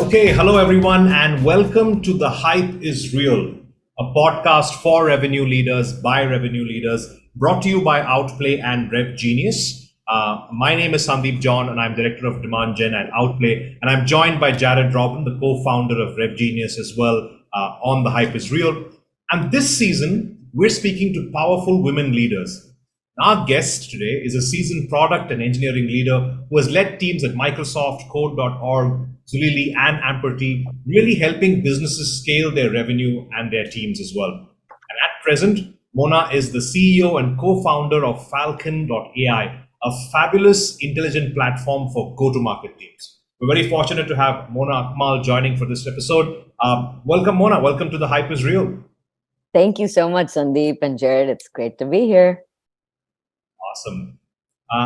Okay, hello everyone, and welcome to The Hype is Real, a podcast for revenue leaders by revenue leaders, brought to you by Outplay and Rev Genius. My name is Sandeep John, and I'm Director of Demand Gen at Outplay, and I'm joined by Jared Robin, the co-founder of Rev Genius as well, on The Hype is Real. And this season, we're speaking to powerful women leaders. Our guest today is a seasoned product and engineering leader who has led teams at Microsoft, Code.org, Zulily, and Amperty, really helping businesses scale their revenue and their teams as well. And at present, Mona is the CEO and co-founder of Falcon.ai, a fabulous intelligent platform for go-to-market teams. We're very fortunate to have Mona Akmal joining for this episode. Welcome, Mona. Welcome to The Hype is Real. Thank you so much, Sandeep and Jared. It's great to be here. Awesome.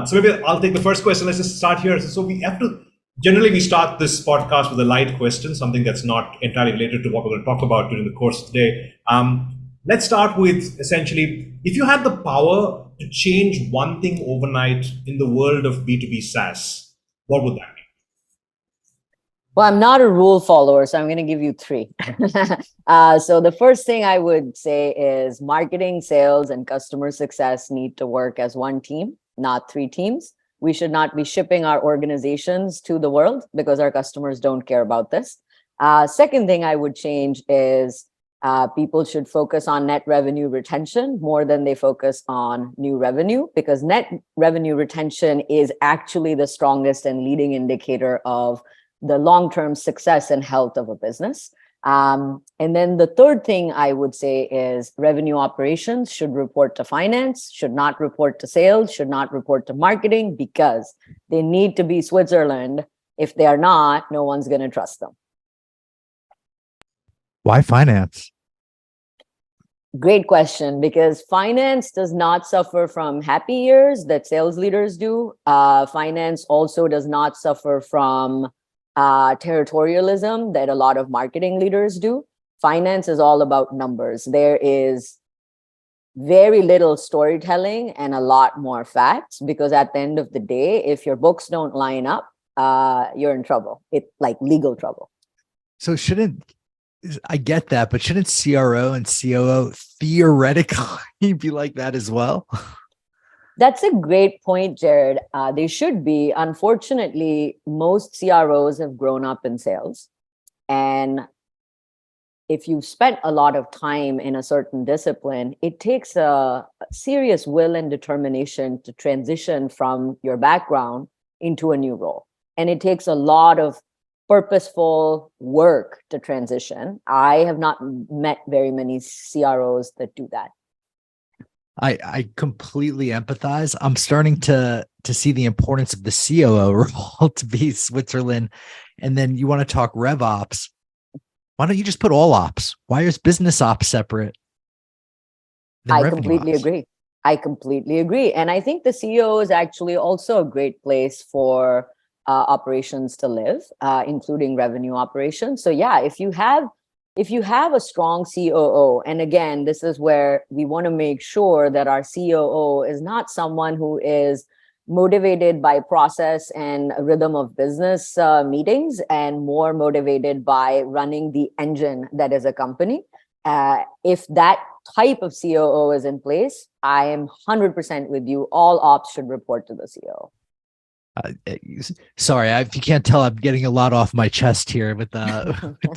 So maybe I'll take the first question. Let's just start here. So generally we start this podcast with a light question, something that's not entirely related to what we're going to talk about during the course of the day. Let's start with essentially, if you had the power to change one thing overnight in the world of B2B SaaS, what would that be? Well, I'm not a rule follower, so I'm going to give you three. So the first thing I would say is marketing, sales, and customer success need to work as one team, not three teams. We should not be shipping our organizations to the world because our customers don't care about this. Second thing I would change is people should focus on net revenue retention more than they focus on new revenue, because net revenue retention is actually the strongest and leading indicator of the long-term success and health of a business. And then the third thing I would say is revenue operations should report to finance, should not report to sales, should not report to marketing, because they need to be Switzerland. If they are not, no one's going to trust them. Why finance? Great question, because finance does not suffer from happy years that sales leaders do. Finance also does not suffer from territorialism that a lot of marketing leaders do. Finance is all about numbers. There is very little storytelling and a lot more facts, because at the end of the day, if your books don't line up, you're in trouble. It's like legal trouble. So I get that, but shouldn't CRO and COO theoretically be like that as well? That's a great point, Jared. They should be. Unfortunately, most CROs have grown up in sales. And if you've spent a lot of time in a certain discipline, it takes a serious will and determination to transition from your background into a new role. And it takes a lot of purposeful work to transition. I have not met very many CROs that do that. I completely empathize. I'm starting to see the importance of the COO role to be Switzerland. And then you want to talk rev ops. Why don't you just put all ops? Why is business ops separate? I completely agree. And I think the CEO is actually also a great place for operations to live, including revenue operations. So yeah, if you have a strong COO, and again, this is where we want to make sure that our COO is not someone who is motivated by process and rhythm of business meetings, and more motivated by running the engine that is a company. If that type of COO is in place, I am 100% with you. All ops should report to the COO. Sorry, if you can't tell, I'm getting a lot off my chest here with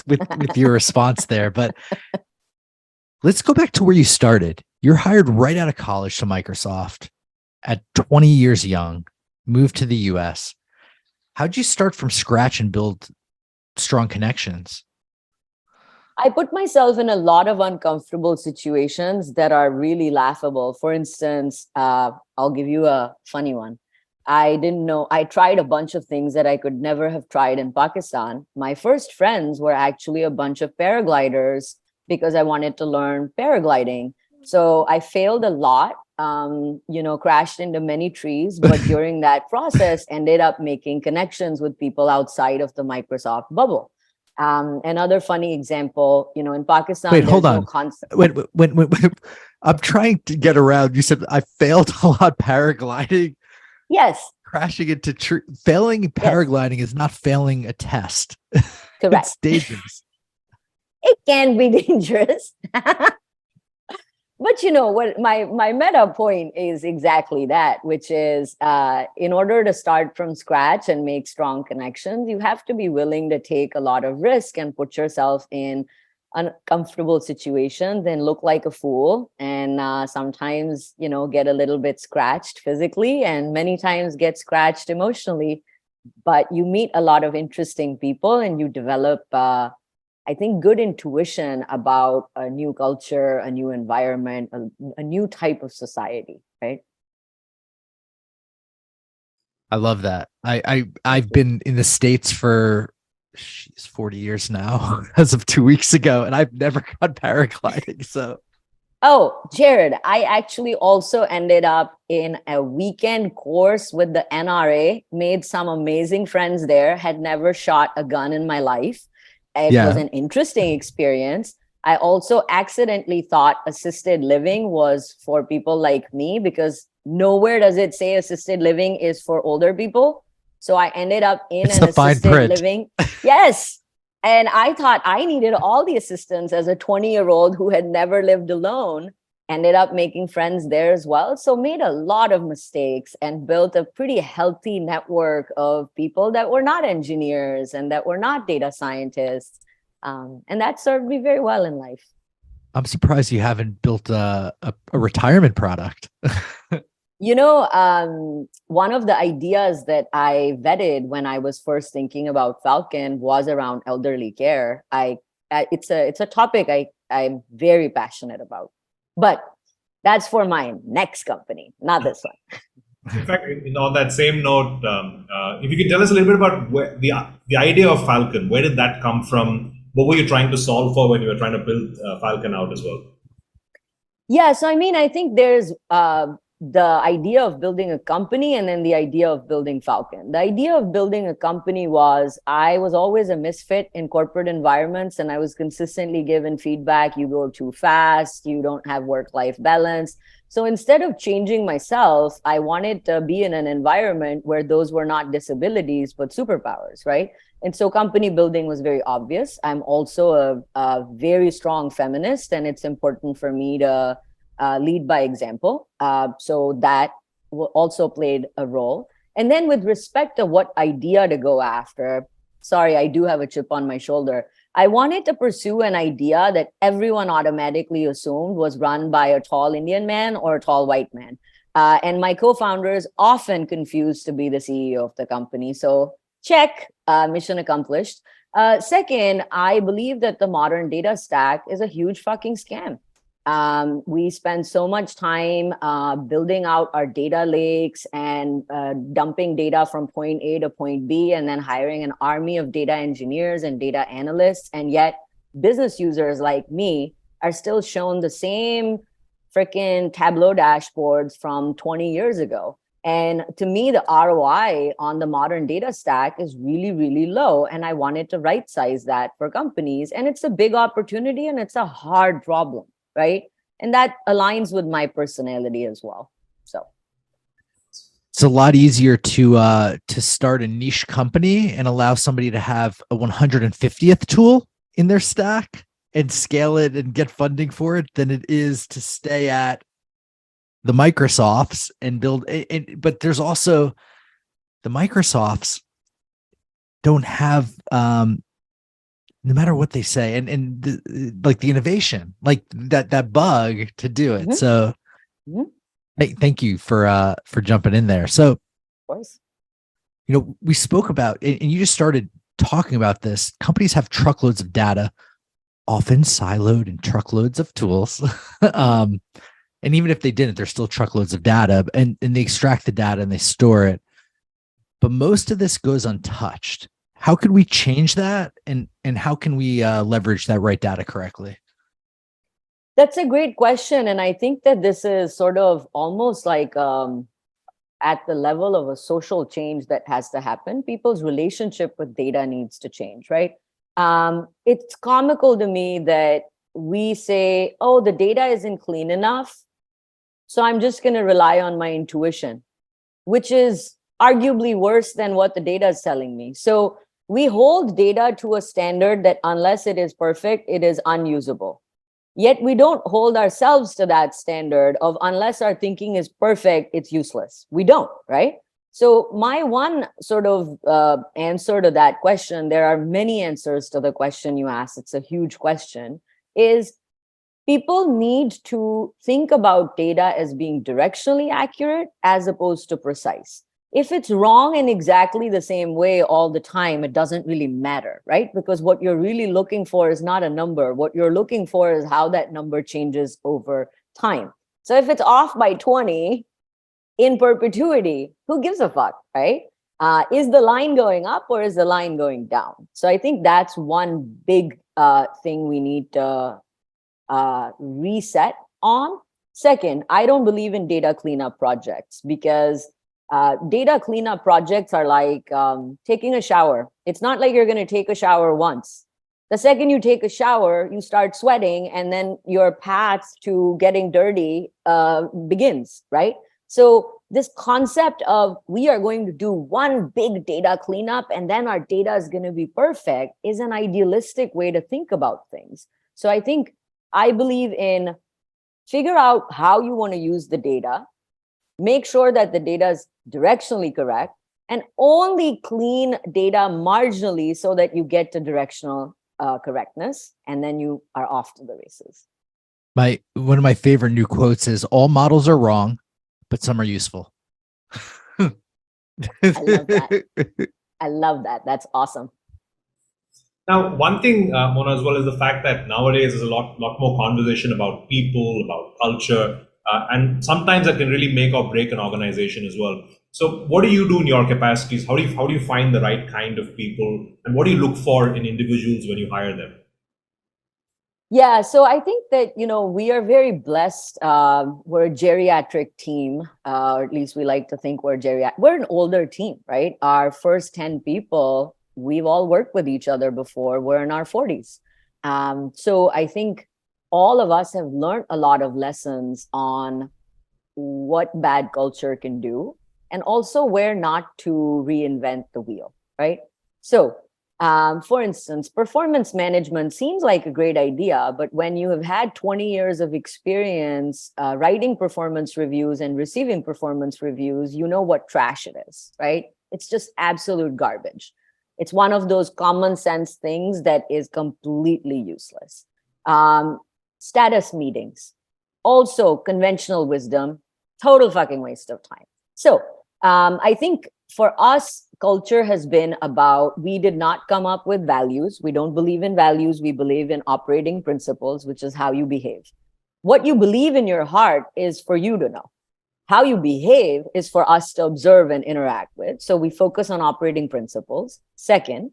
with your response there. But let's go back to where you started. You're hired right out of college to Microsoft at 20 years young, moved to the US. How'd you start from scratch and build strong connections? I put myself in a lot of uncomfortable situations that are really laughable. For instance, I'll give you a funny one. I tried a bunch of things that I could never have tried in Pakistan. My first friends were actually a bunch of paragliders because I wanted to learn paragliding. So I failed a lot, crashed into many trees, but during that process ended up making connections with people outside of the Microsoft bubble. Another funny example, in Pakistan. Wait, hold on. Wait. I'm trying to get around. You said I failed a lot paragliding. Yes. crashing into failing paragliding is not failing a test. Correct. It's dangerous. It can be dangerous. But you know what, my meta point is exactly that, which is in order to start from scratch and make strong connections, you have to be willing to take a lot of risk and put yourself in uncomfortable situations and look like a fool, and sometimes, you know, get a little bit scratched physically and many times get scratched emotionally. But you meet a lot of interesting people and you develop I think good intuition about a new culture, a new environment, a new type of society, right? I love that. I've been in the States for 40 years now, as of 2 weeks ago, and I've never gone paragliding. So Oh, Jared, I actually also ended up in a weekend course with the NRA, made some amazing friends there, had never shot a gun in my life. It was yeah, an interesting experience. I also accidentally thought assisted living was for people like me because nowhere does it say assisted living is for older people. So I ended up in it's an the fine assisted print. living. Yes. And I thought I needed all the assistance as a 20-year-old who had never lived alone. Ended up making friends there as well. So made a lot of mistakes and built a pretty healthy network of people that were not engineers and that were not data scientists. And that served me very well in life. I'm surprised you haven't built a retirement product. You know, one of the ideas that I vetted when I was first thinking about Falcon was around elderly care. It's a topic I'm very passionate about, but that's for my next company, not this one. In fact, on that same note, if you could tell us a little bit about where the idea of Falcon, where did that come from? What were you trying to solve for when you were trying to build Falcon out as well? Yeah, so I mean, I think there's the idea of building a company and then the idea of building Falcon. The idea of building a company was I was always a misfit in corporate environments and I was consistently given feedback, you go too fast, you don't have work-life balance. So instead of changing myself, I wanted to be in an environment where those were not disabilities, but superpowers, right? And so company building was very obvious. I'm also a very strong feminist, and it's important for me to lead by example. So that also played a role. And then with respect to what idea to go after, sorry, I do have a chip on my shoulder. I wanted to pursue an idea that everyone automatically assumed was run by a tall Indian man or a tall white man. And my co-founders often confused to be the CEO of the company. So check, mission accomplished. Second, I believe that the modern data stack is a huge fucking scam. We spend so much time building out our data lakes and dumping data from point A to point B and then hiring an army of data engineers and data analysts. And yet business users like me are still shown the same freaking Tableau dashboards from 20 years ago. And to me, the ROI on the modern data stack is really, really low. And I wanted to right size that for companies. And it's a big opportunity and it's a hard problem, right? And that aligns with my personality as well. So It's a lot easier to start a niche company and allow somebody to have a 150th tool in their stack and scale it and get funding for it than it is to stay at the Microsofts and build. But there's also the Microsofts don't have no matter what they say and like the innovation, like that bug to do it. So thank you for jumping in there. So of course. we spoke about, and you just started talking about this. Companies have truckloads of data, often siloed in truckloads of tools. And even if they didn't, there's still truckloads of data, and they extract the data and they store it. But most of this goes untouched. How could we change that? And how can we leverage that right data correctly? That's a great question. And I think that this is sort of almost like at the level of a social change that has to happen. People's relationship with data needs to change, right? It's comical to me that we say, oh, the data isn't clean enough, so I'm just going to rely on my intuition, which is arguably worse than what the data is telling me. So we hold data to a standard that unless it is perfect, it is unusable. Yet we don't hold ourselves to that standard of unless our thinking is perfect, it's useless. We don't, right? So my one sort of answer to that question, there are many answers to the question you asked. It's a huge question, is people need to think about data as being directionally accurate as opposed to precise. If it's wrong in exactly the same way all the time, it doesn't really matter, right? Because what you're really looking for is not a number. What you're looking for is how that number changes over time. So if it's off by 20 in perpetuity, who gives a fuck, right? Is the line going up or is the line going down? So I think that's one big thing we need to reset on. Second, I don't believe in data cleanup projects because data cleanup projects are like taking a shower. It's not like you're going to take a shower once. The second you take a shower, you start sweating, and then your path to getting dirty begins, right? So this concept of we are going to do one big data cleanup and then our data is going to be perfect is an idealistic way to think about things. So I believe in figure out how you want to use the data, make sure that the data is directionally correct, and only clean data marginally so that you get to directional correctness, and then you are off to the races. One of my favorite new quotes is all models are wrong, but some are useful. I love that. I love that. That's awesome. Now, one thing, Mona, as well, is the fact that nowadays there's a lot more conversation about people, about culture, and sometimes that can really make or break an organization as well. So, what do you do in your capacities? How do you find the right kind of people, and what do you look for in individuals when you hire them? Yeah, so I think that, we are very blessed. We're a geriatric team, or at least we like to think we're an older team, right? Our first 10 people, we've all worked with each other before. We're in our 40s. So I think all of us have learned a lot of lessons on what bad culture can do, and also where not to reinvent the wheel, right? So for instance, performance management seems like a great idea, but when you have had 20 years of experience writing performance reviews and receiving performance reviews, you know what trash it is, right? It's just absolute garbage. It's one of those common sense things that is completely useless. Status meetings, also conventional wisdom, total fucking waste of time. So I think for us, culture has been about, we did not come up with values. We don't believe in values. We believe in operating principles, which is how you behave. What you believe in your heart is for you to know. How you behave is for us to observe and interact with. So we focus on operating principles. Second,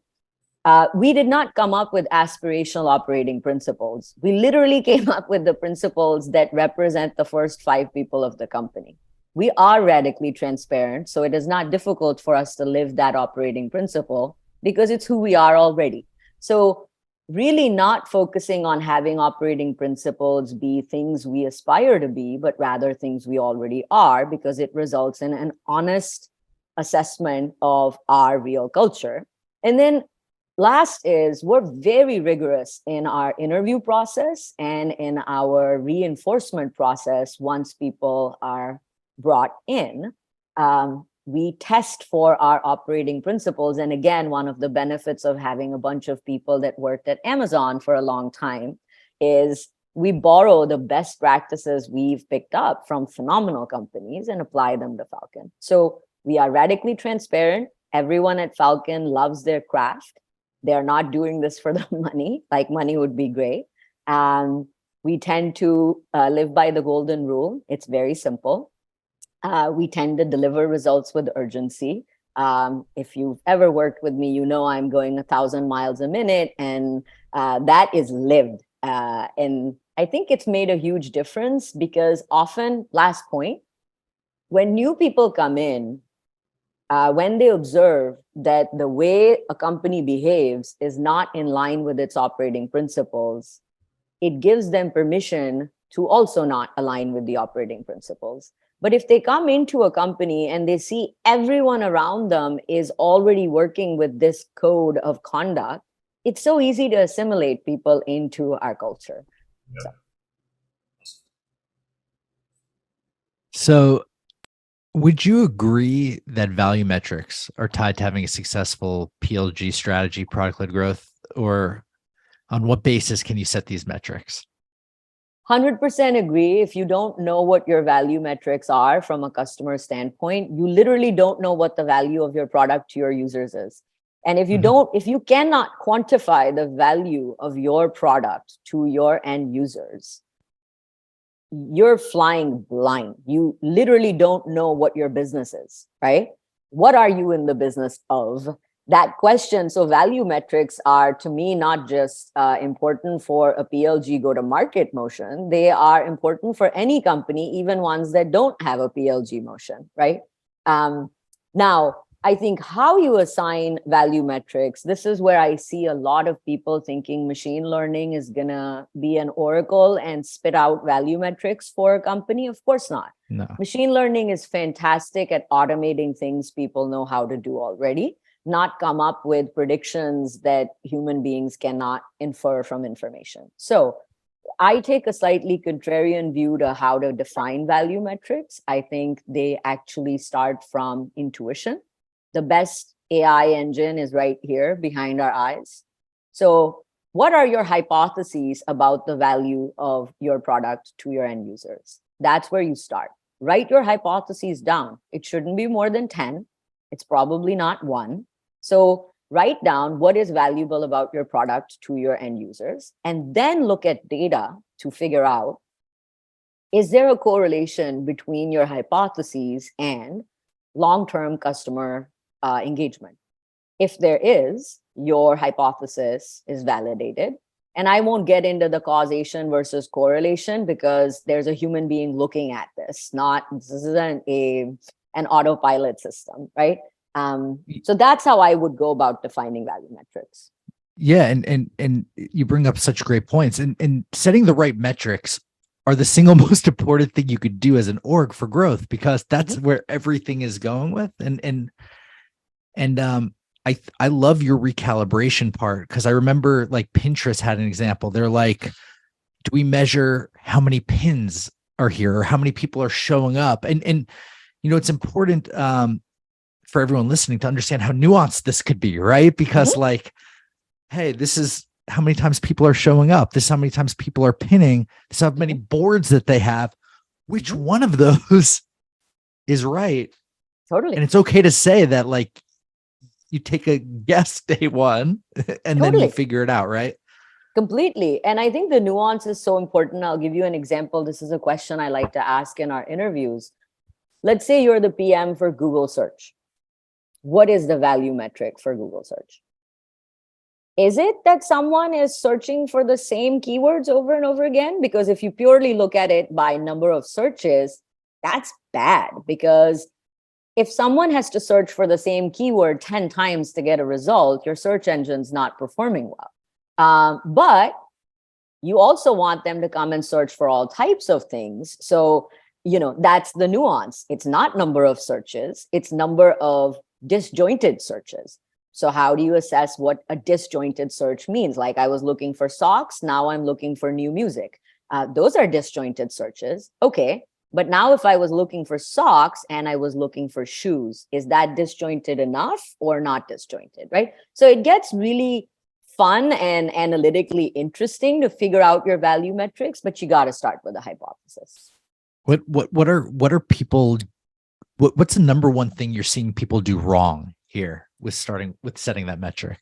we did not come up with aspirational operating principles. We literally came up with the principles that represent the first 5 people of the company. We are radically transparent, so it is not difficult for us to live that operating principle because it's who we are already. So really not focusing on having operating principles be things we aspire to be, but rather things we already are, because it results in an honest assessment of our real culture. And then last is, we're very rigorous in our interview process and in our reinforcement process once people are brought in. We test for our operating principles. And again, one of the benefits of having a bunch of people that worked at Amazon for a long time is we borrow the best practices we've picked up from phenomenal companies and apply them to Falkon. So we are radically transparent. Everyone at Falkon loves their craft. They're not doing this for the money, like money would be great. We tend to live by the golden rule. It's very simple. We tend to deliver results with urgency. If you've ever worked with me, you know I'm going 1,000 miles a minute, and that is lived. And I think it's made a huge difference because often, last point, when new people come in, when they observe that the way a company behaves is not in line with its operating principles, it gives them permission to also not align with the operating principles. But if they come into a company and they see everyone around them is already working with this code of conduct, it's so easy to assimilate people into our culture. So would you agree that value metrics are tied to having a successful PLG strategy, product-led growth, or on what basis can you set these metrics? 100% agree. If you don't know what your value metrics are from a customer standpoint, you literally don't know what the value of your product to your users is. And if you if you cannot quantify the value of your product to your end users, you're flying blind. You literally don't know what your business is, right? What are you in the business of? That question. So value metrics are, to me, not just important for a PLG go-to-market motion. They are important for any company, even ones that don't have a PLG motion, right? Now, I think how you assign value metrics, this is where I see a lot of people thinking machine learning is going to be an oracle and spit out value metrics for a company. Of course not. No. Machine learning is fantastic at automating things people know how to do already, not come up with predictions that human beings cannot infer from information. So I take a slightly contrarian view to how to define value metrics. I think they actually start from intuition. The best AI engine is right here behind our eyes. So what are your hypotheses about the value of your product to your end users? That's where you start. Write your hypotheses down. It shouldn't be more than 10. It's probably not 1. So write down what is valuable about your product to your end users, and then look at data to figure out, is there a correlation between your hypotheses and long-term customer engagement? If there is, your hypothesis is validated. And I won't get into the causation versus correlation because there's a human being looking at this. This isn't an autopilot system, right? So that's how I would go about defining value metrics. Yeah, and you bring up such great points. And setting the right metrics are the single most important thing you could do as an org for growth, because that's where everything is going with. And I love your recalibration part, because I remember like Pinterest had an example. They're like, do we measure how many pins are here or how many people are showing up? And you know, it's important for everyone listening to understand how nuanced this could be, right? Because like, hey, this is how many times people are showing up. This is how many times people are pinning. This is how many boards that they have. Which one of those is right? Totally. And it's okay to say that, like, you take a guess day one and then you figure it out, right? Completely. And I think the nuance is so important. I'll give you an example. This is a question I like to ask in our interviews. Let's say you're the PM for Google search. What is the value metric for Google search? Is it that someone is searching for the same keywords over and over again? Because if you purely look at it by number of searches, that's bad, because if someone has to search for the same keyword 10 times to get a result, your search engine's not performing well. But you also want them to come and search for all types of things. So, you know, that's the nuance. It's not number of searches, it's number of disjointed searches. So how do you assess what a disjointed search means? Like, I was looking for socks, now I'm looking for new music. Those are disjointed searches. Okay. But now if I was looking for socks and I was looking for shoes, is that disjointed enough or not disjointed, right? So it gets really fun and analytically interesting to figure out your value metrics, but you got to start with a hypothesis. What are people, what's the number one thing you're seeing people do wrong here with setting that metric?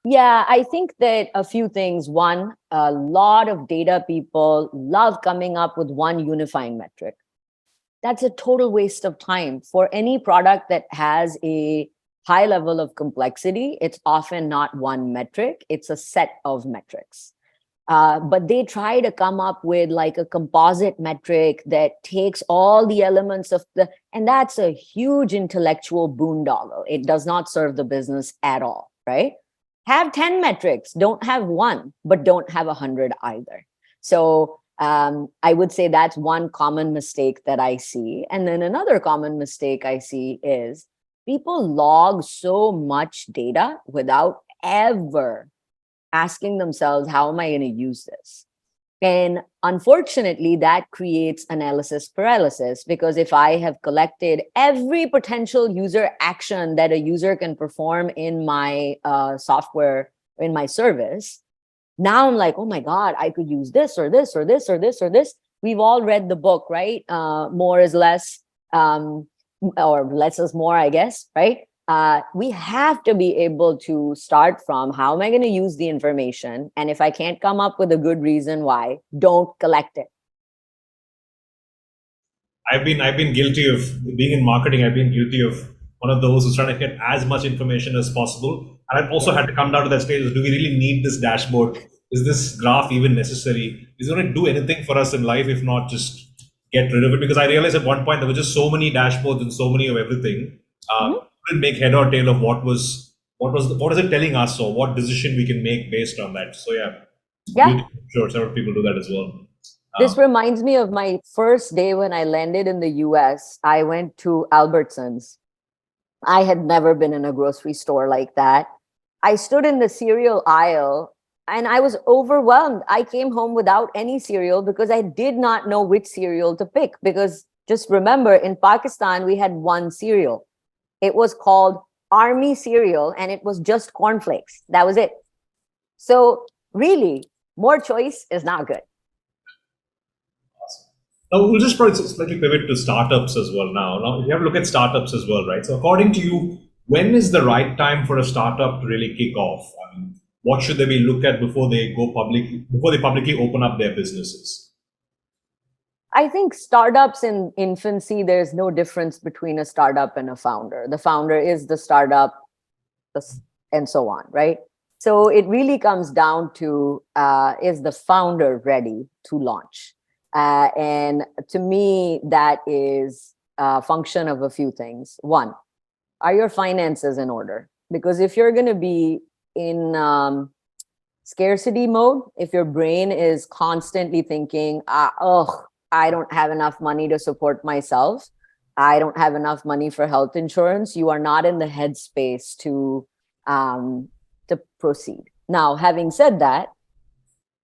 Yeah, I think that a few things. One, a lot of data people love coming up with one unifying metric. That's a total waste of time. For any product that has a high level of complexity, it's often not one metric, it's a set of metrics. But they try to come up with like a composite metric that takes all the elements of and that's a huge intellectual boondoggle. It does not serve the business at all, right? Have 10 metrics, don't have one, but don't have 100 either. So I would say that's one common mistake that I see. And then another common mistake I see is people log so much data without ever asking themselves, how am I going to use this? And unfortunately, that creates analysis paralysis, because if I have collected every potential user action that a user can perform in my software, in my service, now I'm like, oh my God, I could use this or this or this or this or this. We've all read the book, right? More is less, or less is more, I guess, right? We have to be able to start from, how am I going to use the information? And if I can't come up with a good reason why, don't collect it. I've been guilty of being in marketing. I've been guilty of one of those who's trying to get as much information as possible. And I've also had to come down to that stage: do we really need this dashboard? Is this graph even necessary? Is it going to do anything for us in life? If not, just get rid of it. Because I realized at one point there were just so many dashboards and so many of everything. Couldn't make head or tail of what is it telling us, or what decision we can make based on that. So yeah, Yeah. sure, several people do that as well. This reminds me of my first day when I landed in the US. I went to Albertsons. I had never been in a grocery store like that. I stood in the cereal aisle and I was overwhelmed. I came home without any cereal because I did not know which cereal to pick. Because just remember, in Pakistan, we had one cereal. It was called Army cereal, and it was just cornflakes. That was it. So really, more choice is not good. Now, we'll just probably slightly pivot to startups as well now. Now, if you have a look at startups as well, right? So according to you, when is the right time for a startup to really kick off? I mean, what should they be looked at before they go public, before they publicly open up their businesses? I think startups in infancy, there's no difference between a startup and a founder. The founder is the startup, and so on, right? So it really comes down to, is the founder ready to launch? And to me, that is a function of a few things. One, are your finances in order? Because if you're going to be in scarcity mode, if your brain is constantly thinking, I don't have enough money to support myself, I don't have enough money for health insurance, you are not in the headspace to proceed. Now, having said that,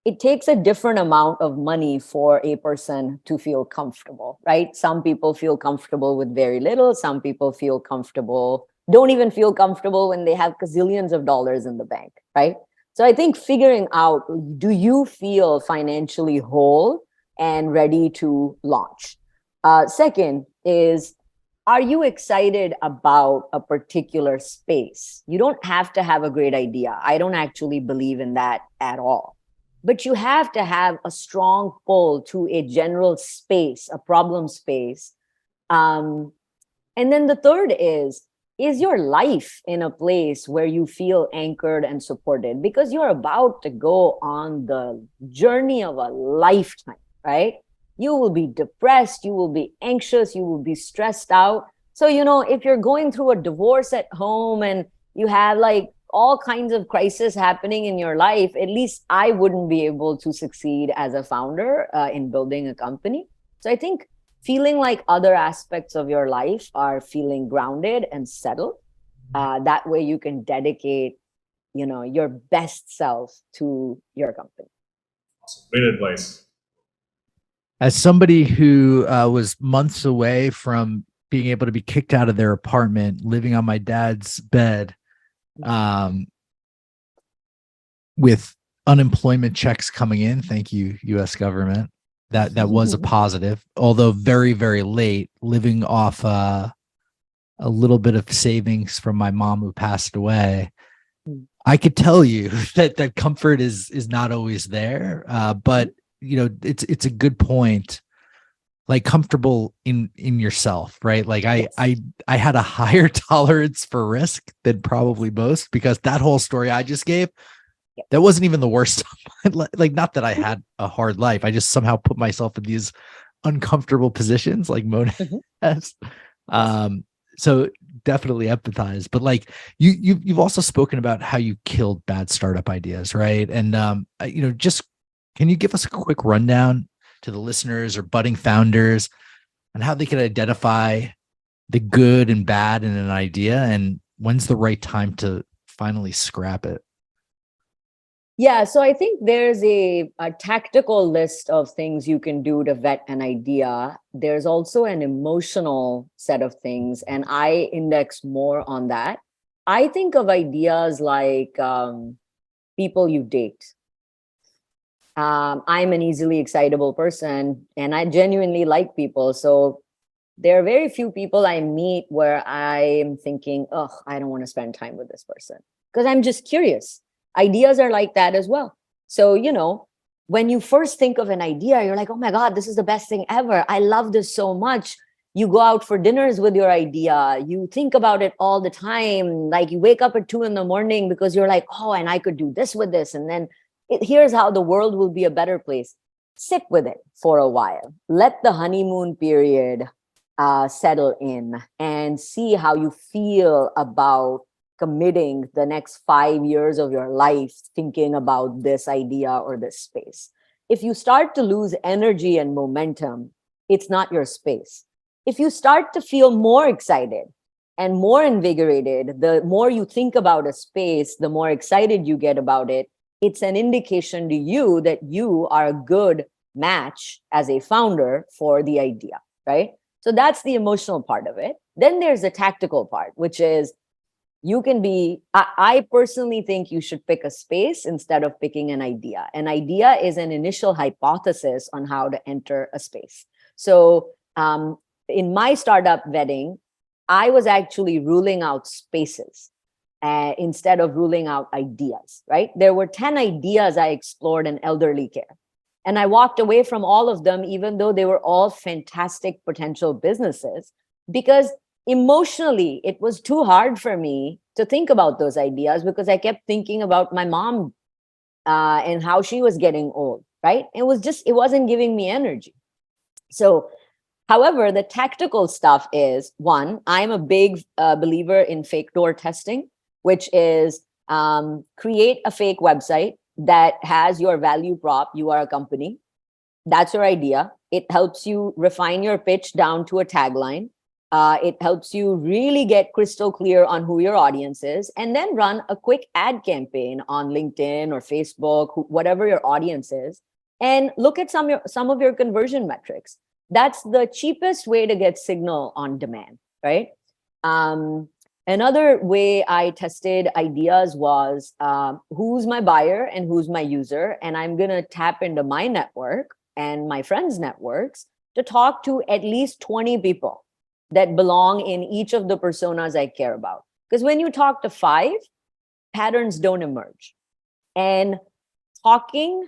it takes a different amount of money for a person to feel comfortable, right? Some people feel comfortable with very little. Some people don't even feel comfortable when they have gazillions of dollars in the bank, right? So I think figuring out, do you feel financially whole and ready to launch? Second is, are you excited about a particular space? You don't have to have a great idea. I don't actually believe in that at all. But you have to have a strong pull to a general space, a problem space. And then the third is your life in a place where you feel anchored and supported? Because you're about to go on the journey of a lifetime, right? You will be depressed, you will be anxious, you will be stressed out. So, if you're going through a divorce at home and you have like all kinds of crises happening in your life, at least I wouldn't be able to succeed as a founder in building a company. So I think feeling like other aspects of your life are feeling grounded and settled. That way you can dedicate, your best self to your company. Awesome. Great advice. As somebody who was months away from being able to be kicked out of their apartment, living on my dad's bed, with unemployment checks coming in, thank you, U.S. government. That was a positive, although very, very late, living off a little bit of savings from my mom who passed away. I could tell you that comfort is not always there, but it's a good point. Like comfortable in yourself, right? Like I had a higher tolerance for risk than probably most, because that whole story I just gave, that wasn't even the worst. Like, not that I had a hard life, I just somehow put myself in these uncomfortable positions, like Mona has. So definitely empathize. But like you've also spoken about how you killed bad startup ideas, right? And just can you give us a quick rundown? to the listeners or budding founders on how they can identify the good and bad in an idea, and when's the right time to finally scrap it? Yeah, so I think there's a tactical list of things you can do to vet an idea. There's also an emotional set of things, and I index more on that. I think of ideas like people you date. I'm an easily excitable person, and I genuinely like people. So there are very few people I meet where I'm thinking, oh, I don't want to spend time with this person, because I'm just curious. Ideas are like that as well. So, when you first think of an idea, you're like, oh my God, this is the best thing ever. I love this so much. You go out for dinners with your idea. You think about it all the time. Like you wake up at 2 a.m. because you're like, oh, and I could do this with this. And then here's how the world will be a better place. Sit with it for a while. Let the honeymoon period settle in and see how you feel about committing the next 5 years of your life thinking about this idea or this space. If you start to lose energy and momentum, it's not your space. If you start to feel more excited and more invigorated, the more you think about a space, the more excited you get about it. It's an indication to you that you are a good match as a founder for the idea, right? So that's the emotional part of it. Then there's the tactical part, which is you can be, I personally think you should pick a space instead of picking an idea. An idea is an initial hypothesis on how to enter a space. So in my startup vetting, I was actually ruling out spaces instead of ruling out ideas, right? There were 10 ideas I explored in elderly care. And I walked away from all of them, even though they were all fantastic potential businesses, because emotionally, it was too hard for me to think about those ideas because I kept thinking about my mom and how she was getting old, right? It wasn't giving me energy. So, however, the tactical stuff is, one, I'm a big believer in fake door testing, which is create a fake website that has your value prop. You are a company. That's your idea. It helps you refine your pitch down to a tagline. It helps you really get crystal clear on who your audience is, and then run a quick ad campaign on LinkedIn or Facebook, whatever your audience is, and look at some of your conversion metrics. That's the cheapest way to get signal on demand, right? Another way I tested ideas was who's my buyer and who's my user, and I'm going to tap into my network and my friends' networks to talk to at least 20 people that belong in each of the personas I care about. Because when you talk to 5, patterns don't emerge. And talking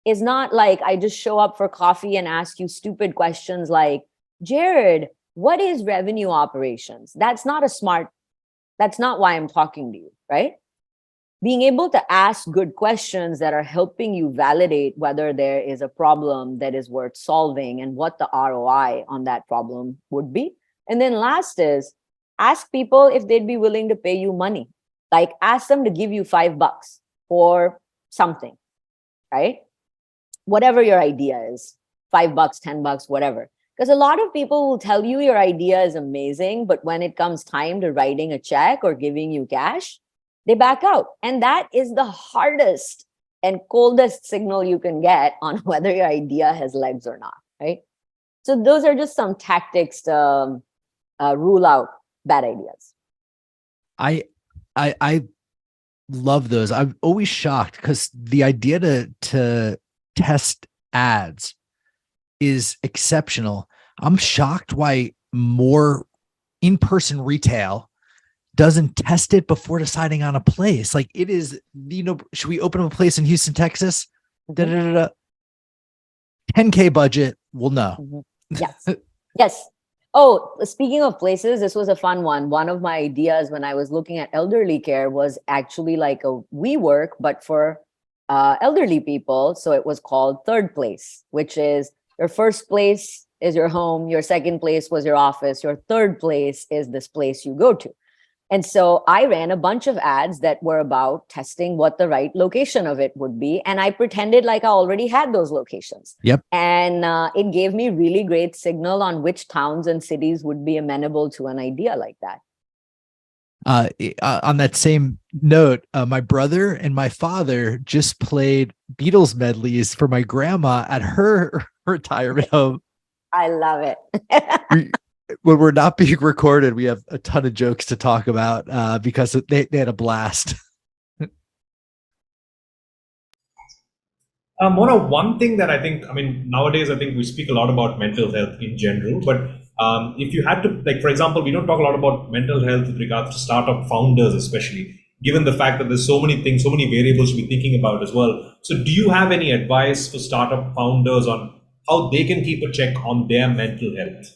is not like I just show up for coffee and ask you stupid questions like, Jared, what is revenue operations? That's not why I'm talking to you, right? Being able to ask good questions that are helping you validate whether there is a problem that is worth solving and what the ROI on that problem would be. And then last is ask people if they'd be willing to pay you money. Like ask them to give you $5 for something, right? Whatever your idea is, $5, $10, whatever. Because a lot of people will tell you your idea is amazing, but when it comes time to writing a check or giving you cash, they back out. And that is the hardest and coldest signal you can get on whether your idea has legs or not, right? So those are just some tactics to rule out bad ideas. I love those. I'm always shocked because the idea to test ads is exceptional. I'm shocked why more in-person retail doesn't test it before deciding on a place. Like it is, should we open up a place in Houston, Texas? Mm-hmm. 10K budget. We'll know. Mm-hmm. Yes. Yes. Oh, speaking of places, this was a fun one. One of my ideas when I was looking at elderly care was actually like a WeWork, but for elderly people. So it was called Third Place, which is your first place is your home. Your second place was your office. Your third place is this place you go to. And so I ran a bunch of ads that were about testing what the right location of it would be. And I pretended like I already had those locations. Yep. And it gave me really great signal on which towns and cities would be amenable to an idea like that. On that same note, my brother and my father just played Beatles medleys for my grandma at her retirement home. I love it. When we're not being recorded, we have a ton of jokes to talk about because they had a blast. Mona, one thing that nowadays I think we speak a lot about mental health in general, but if you had to, like, for example, we don't talk a lot about mental health with regards to startup founders, especially given the fact that there's so many things, so many variables to be thinking about as well. So do you have any advice for startup founders on how they can keep a check on their mental health?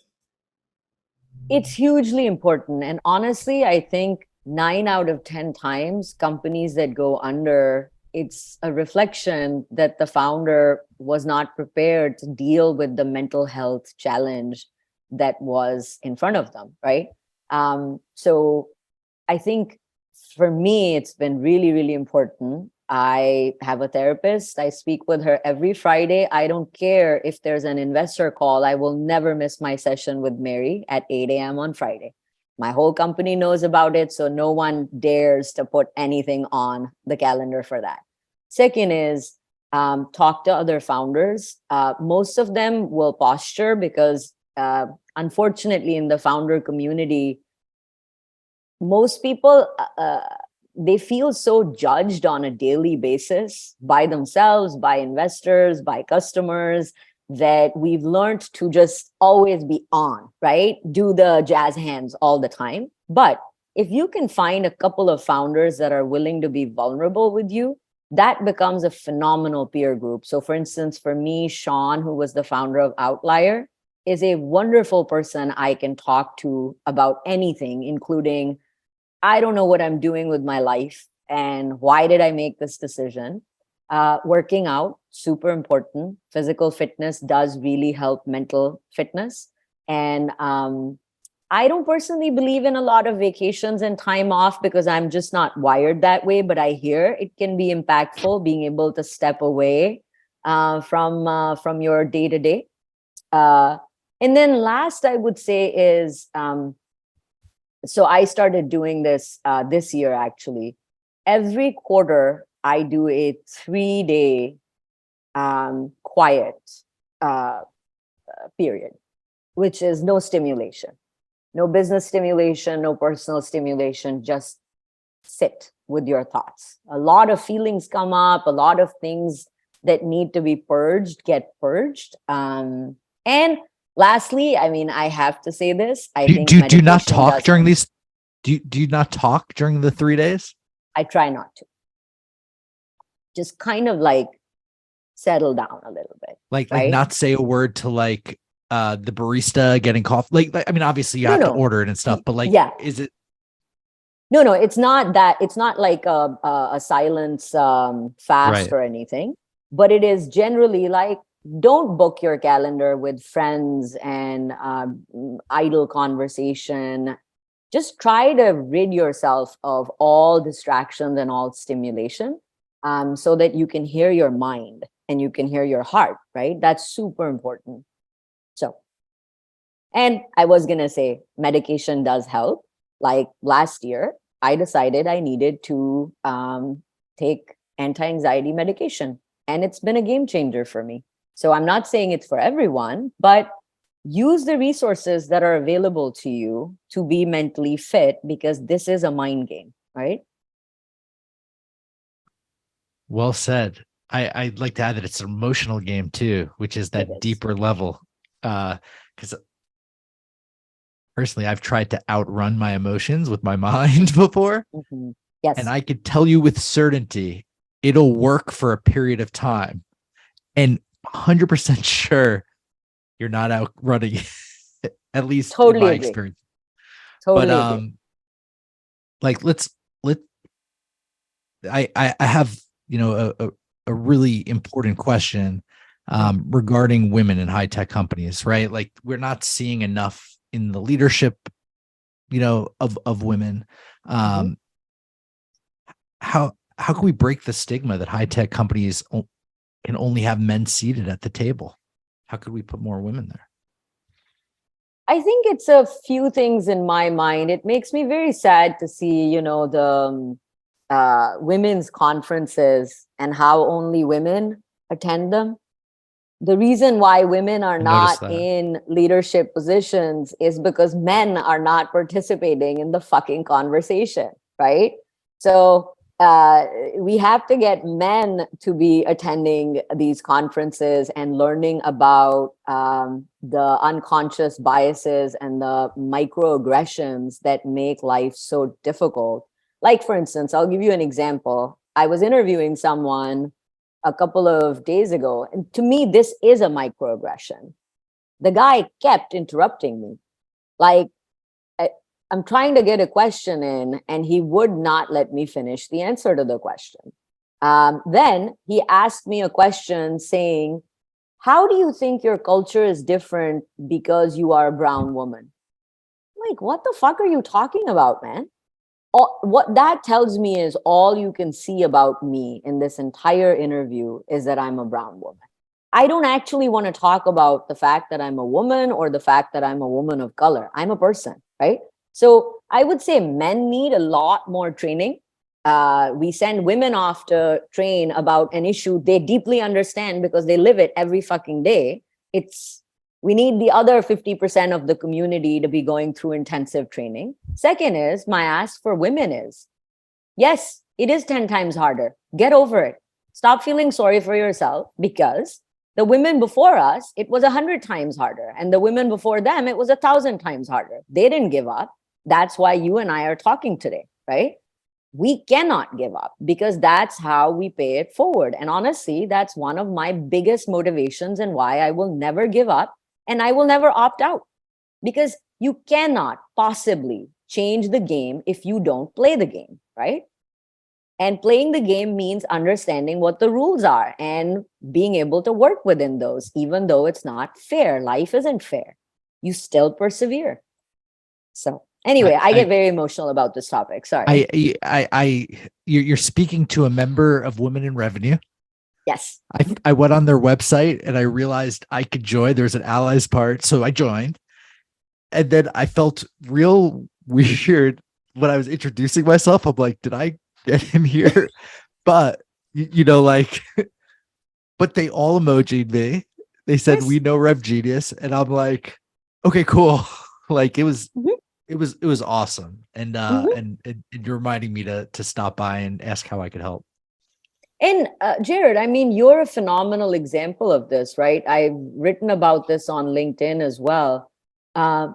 It's hugely important. And honestly, I think 9 out of 10 times companies that go under, it's a reflection that the founder was not prepared to deal with the mental health challenge that was in front of them, right? So I think for me, it's been really, really important. I have a therapist. I speak with her every Friday. I don't care if there's an investor call. I will never miss my session with Mary at 8 a.m. on Friday. My whole company knows about it, so no one dares to put anything on the calendar for that. Second is talk to other founders. Most of them will posture because unfortunately in the founder community, most people they feel so judged on a daily basis by themselves, by investors, by customers, that we've learned to just always be on, right? Do the jazz hands all the time. But if you can find a couple of founders that are willing to be vulnerable with you, that becomes a phenomenal peer group. So for instance, for me, Sean, who was the founder of Outlier, is a wonderful person I can talk to about anything, including, I don't know what I'm doing with my life and why did I make this decision? Working out, super important. Physical fitness does really help mental fitness. And I don't personally believe in a lot of vacations and time off because I'm just not wired that way, but I hear it can be impactful being able to step away from your day to day. And then last I would say is, so I started doing this this year, actually. Every quarter, I do a 3-day quiet period, which is no stimulation, no business stimulation, no personal stimulation, just sit with your thoughts. A lot of feelings come up, a lot of things that need to be purged get purged. And lastly, I mean, I have to say this. I think Do you not talk during help. these? Do you not talk during the 3 days? I try not to. Just kind of like settle down a little bit. Like right? not say a word to like the barista getting coffee. Like I mean, obviously you have to order it and stuff, but like, yeah. is it? No, it's not that. It's not like a silence fast Right. or anything, but it is generally like, don't book your calendar with friends and idle conversation. Just try to rid yourself of all distractions and all stimulation so that you can hear your mind and you can hear your heart, right? That's super important. So, and I was going to say medication does help. Like last year, I decided I needed to take anti-anxiety medication, and it's been a game changer for me. So I'm not saying it's for everyone, but use the resources that are available to you to be mentally fit, because this is a mind game, right? Well said. I'd like to add that it's an emotional game too, which is that deeper level. Because personally, I've tried to outrun my emotions with my mind before. Mm-hmm. Yes. And I could tell you with certainty, it'll work for a period of time. And 100% sure you're not outrunning at least totally in my agree. experience. Totally but agree. Like I have, you know, a really important question regarding women in high tech companies, right? Like we're not seeing enough in the leadership of women. Mhm. How can we break the stigma that high tech companies can only have men seated at the table? How could we put more women there? I think it's a few things in my mind. It makes me very sad to see, the women's conferences and how only women attend them. The reason why women are I not noticed that. in leadership positions is because men are not participating in the fucking conversation, right? So we have to get men to be attending these conferences and learning about the unconscious biases and the microaggressions that make life so difficult. Like, for instance, I'll give you an example. I was interviewing someone a couple of days ago, and to me, this is a microaggression. The guy kept interrupting me. Like, I, I'm trying to get a question in, and he would not let me finish the answer to the question. Then he asked me a question saying, how do you think your culture is different because you are a brown woman? Like, what the fuck are you talking about, man? What that tells me is all you can see about me in this entire interview is that I'm a brown woman. I don't actually want to talk about the fact that I'm a woman or the fact that I'm a woman of color. I'm a person, right? So I would say men need a lot more training. We send women off to train about an issue they deeply understand because they live it every fucking day. It's We need the other 50% of the community to be going through intensive training. Second is, my ask for women is, yes, it is 10 times harder. Get over it. Stop feeling sorry for yourself, because the women before us, it was 100 times harder. And the women before them, it was 1,000 times harder. They didn't give up. That's why you and I are talking today, right? We cannot give up because that's how we pay it forward. And honestly, that's one of my biggest motivations and why I will never give up and I will never opt out, because you cannot possibly change the game if you don't play the game, right? And playing the game means understanding what the rules are and being able to work within those, even though it's not fair. Life isn't fair. You still persevere. So, anyway, I I get very emotional about this topic. Sorry. I you're speaking to a member of Women in Revenue. Yes. I went on their website and I realized I could join. There's an allies part, so I joined. And then I felt real weird when I was introducing myself. I'm like, did I get in here? But like, but they all emojied me. They said, Yes. we know Rev Genius. And I'm like, okay, cool. Like Mhm. it was awesome. And Mhm. and you're reminding me to stop by and ask how I could help. And Jared, I mean, you're a phenomenal example of this, right? I've written about this on LinkedIn as well. Uh,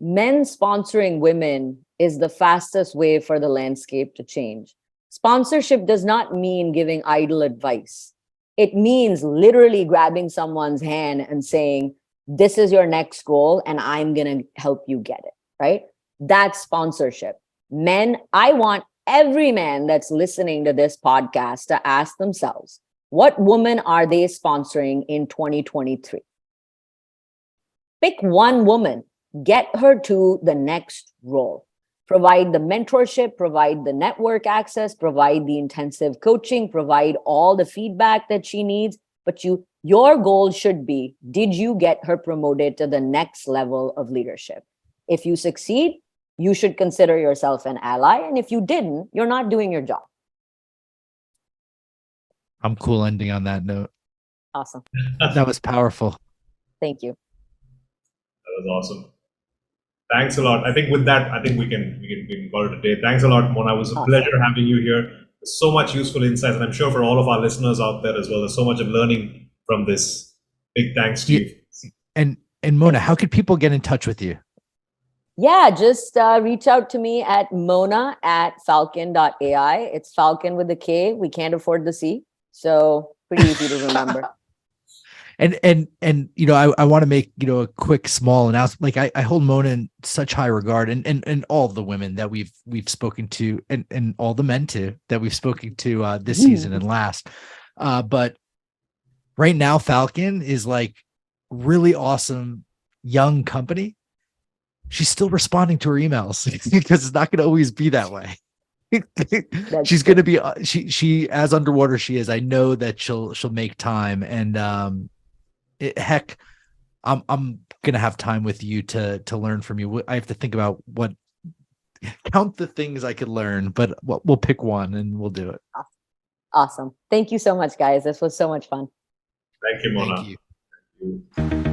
Men sponsoring women is the fastest way for the landscape to change. Sponsorship does not mean giving idle advice. It means literally grabbing someone's hand and saying, this is your next goal, and I'm going to help you get it, right? That's sponsorship. Men, I want every man that's listening to this podcast to ask themselves, what woman are they sponsoring in 2023? Pick one woman, get her to the next role. Provide the mentorship, provide the network access, provide the intensive coaching, provide all the feedback that she needs. But your goal should be, did you get her promoted to the next level of leadership? If you succeed, you should consider yourself an ally. And if you didn't, you're not doing your job. I'm cool ending on that note. Awesome. That was powerful. Thank you. That was awesome. Thanks a lot. I think with that, I think we can call it a day. Thanks a lot, Mona. It was a Awesome. pleasure having you here. So much useful insights, and I'm sure for all of our listeners out there as well, there's so much of learning from this. Big thanks to Yeah, you. and Mona, Thank how you. could people get in touch with you? Yeah, just reach out to me at mona@falcon.ai. It's Falcon with a K. We can't afford the C. So pretty easy to remember. And I want to make a quick small announcement. Like I hold Mona in such high regard, and all the women that we've spoken to, and all the men too that we've spoken to this season and last. But right now, Falcon is like really awesome young company. she's still responding to her emails because it's not going to always be that way. She's true. going to be she as underwater she is. I know that she'll make time, and heck, I'm gonna have time with you to learn from you. I have to think about what count the things I could learn, but we'll pick one and we'll do it. Awesome. Thank you so much, guys. This was so much fun. Thank you, Mona. Thank you. Thank you.